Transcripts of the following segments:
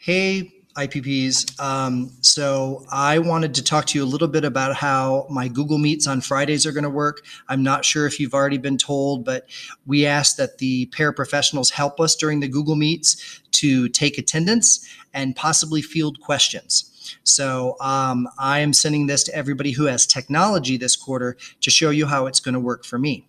Hey, IPPs. So I wanted to talk to you a little bit about how my Google Meets on Fridays are going to work. I'm not sure if you've already been told, but we ask that the paraprofessionals help us during the Google Meets to take attendance and possibly field questions. So I am sending this to everybody who has technology this quarter to show you how it's going to work for me.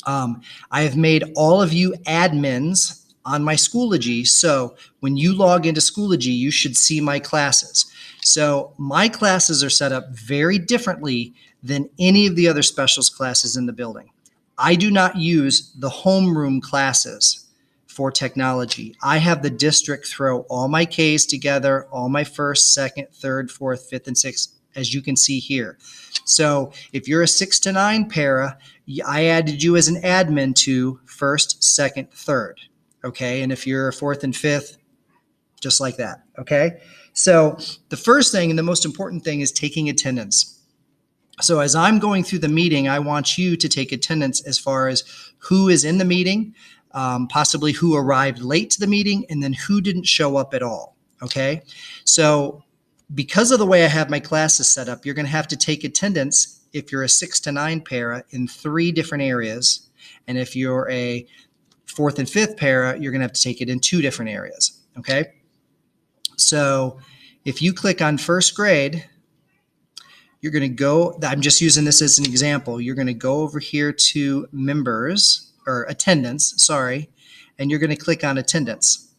I have made all of you admins on my Schoology. So when you log into Schoology, you should see my classes. So my classes are set up very differently than any of the other specials classes in the building. I do not use the homeroom classes for technology. I have the district throw all my Ks together, all my first, second, third, fourth, fifth, and sixth, as you can see here. So if you're a 6 to 9 para, I added you as an admin to first, second, third. Okay. And if you're a fourth and fifth, just like that. Okay. So the first thing and the most important thing is taking attendance. So as I'm going through the meeting, I want you to take attendance as far as who is in the meeting, possibly who arrived late to the meeting, and then who didn't show up at all. Okay. So because of the way I have my classes set up, you're going to have to take attendance if you're a 6 to 9 para in 3 different areas. And if you're a fourth and fifth para, you're going to have to take it in 2 different areas. Okay. So if you click on first grade, you're going to go, I'm just using this as an example. You're going to go over here to members or attendance, sorry, and you're going to click on attendance.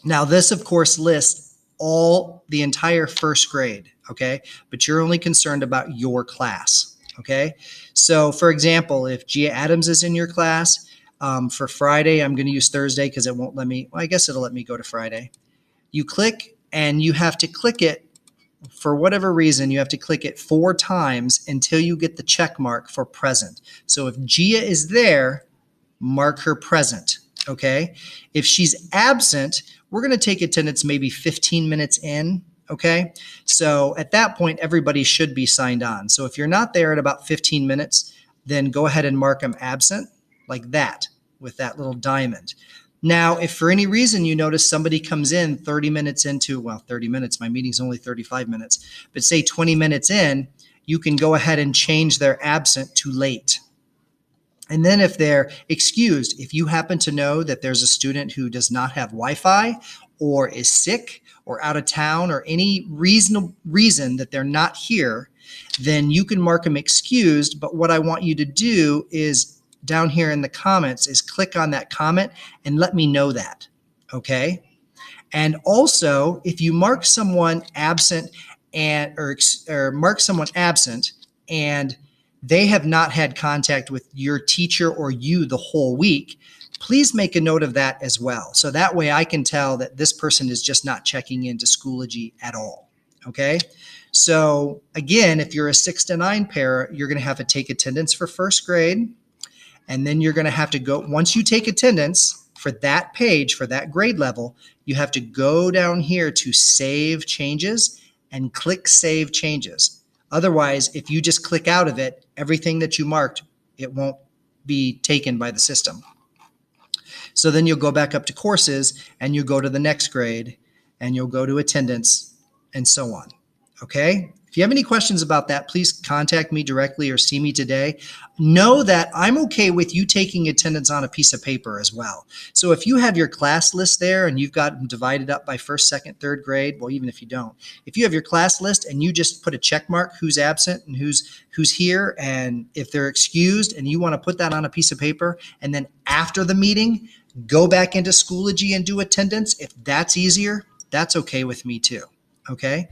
Now this of course lists the entire first grade, okay? But you're only concerned about your class, okay? So for example, if Gia Adams is in your class, for Friday, I'm going to use Thursday because it won't let me, well, I guess it'll let me go to Friday. You click and you have to click it for whatever reason, you have to click it 4 times until you get the check mark for present. So if Gia is there, mark her present, okay? If she's absent, we're going to take attendance maybe 15 minutes in, okay? So at that point, everybody should be signed on. So if you're not there at about 15 minutes, then go ahead and mark them absent like that with that little diamond. Now, if for any reason you notice somebody comes in 30 minutes into, well, 30 minutes, my meeting's only 35 minutes, but say 20 minutes in, you can go ahead and change their absent to late. And then if they're excused, if you happen to know that there's a student who does not have Wi-Fi or is sick or out of town or any reason that they're not here, then you can mark them excused. But what I want you to do is down here in the comments is click on that comment and let me know that, okay? And also, if you mark someone absent or mark someone absent and they have not had contact with your teacher or you the whole week, please make a note of that as well. So that way I can tell that this person is just not checking into Schoology at all, okay? So again, if you're a 6 to 9 para, you're going to have to take attendance for first grade. And then you're going to have to go, once you take attendance for that page, for that grade level, you have to go down here to save changes and click save changes. Otherwise, if you just click out of it, everything that you marked, it won't be taken by the system. So then you'll go back up to courses and you'll go to the next grade and you'll go to attendance and so on. Okay? If you have any questions about that, please contact me directly or see me today. Know that I'm okay with you taking attendance on a piece of paper as well. So if you have your class list there and you've got them divided up by first, second, third grade, well, even if you don't, if you have your class list and you just put a check mark who's absent and who's here, and if they're excused and you want to put that on a piece of paper, and then after the meeting, go back into Schoology and do attendance, if that's easier, that's okay with me too, okay?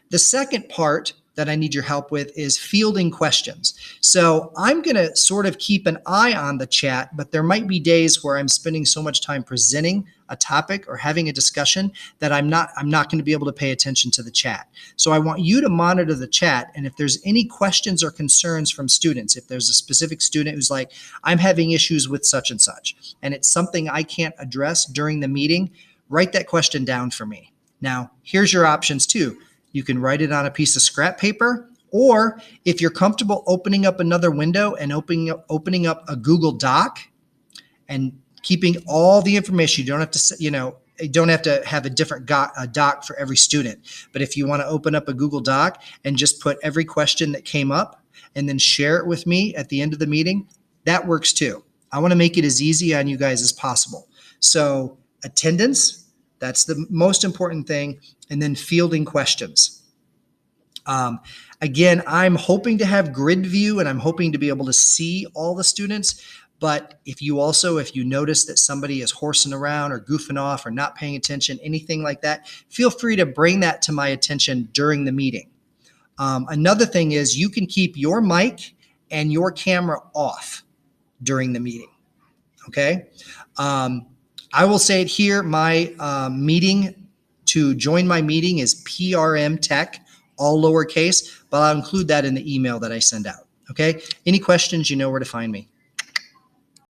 The second part that I need your help with is fielding questions. So I'm going to sort of keep an eye on the chat, but there might be days where I'm spending so much time presenting a topic or having a discussion that I'm not going to be able to pay attention to the chat. So I want you to monitor the chat, and if there's any questions or concerns from students, if there's a specific student who's like, I'm having issues with such and such, and it's something I can't address during the meeting, write that question down for me. Now, here's your options too. You can write it on a piece of scrap paper, or if you're comfortable opening up another window and opening up a Google Doc and keeping all the information, you don't have to, you don't have to have a different doc for every student. But if you want to open up a Google Doc and just put every question that came up and then share it with me at the end of the meeting, that works too. I want to make it as easy on you guys as possible. So attendance, that's the most important thing, and then fielding questions. Again, I'm hoping to have grid view and I'm hoping to be able to see all the students. But if you notice that somebody is horsing around or goofing off or not paying attention, anything like that, feel free to bring that to my attention during the meeting. Another thing is you can keep your mic and your camera off during the meeting. Okay. I will say it here. My meeting to join my meeting is PRM Tech, all lowercase, but I'll include that in the email that I send out. Okay. Any questions, you know where to find me.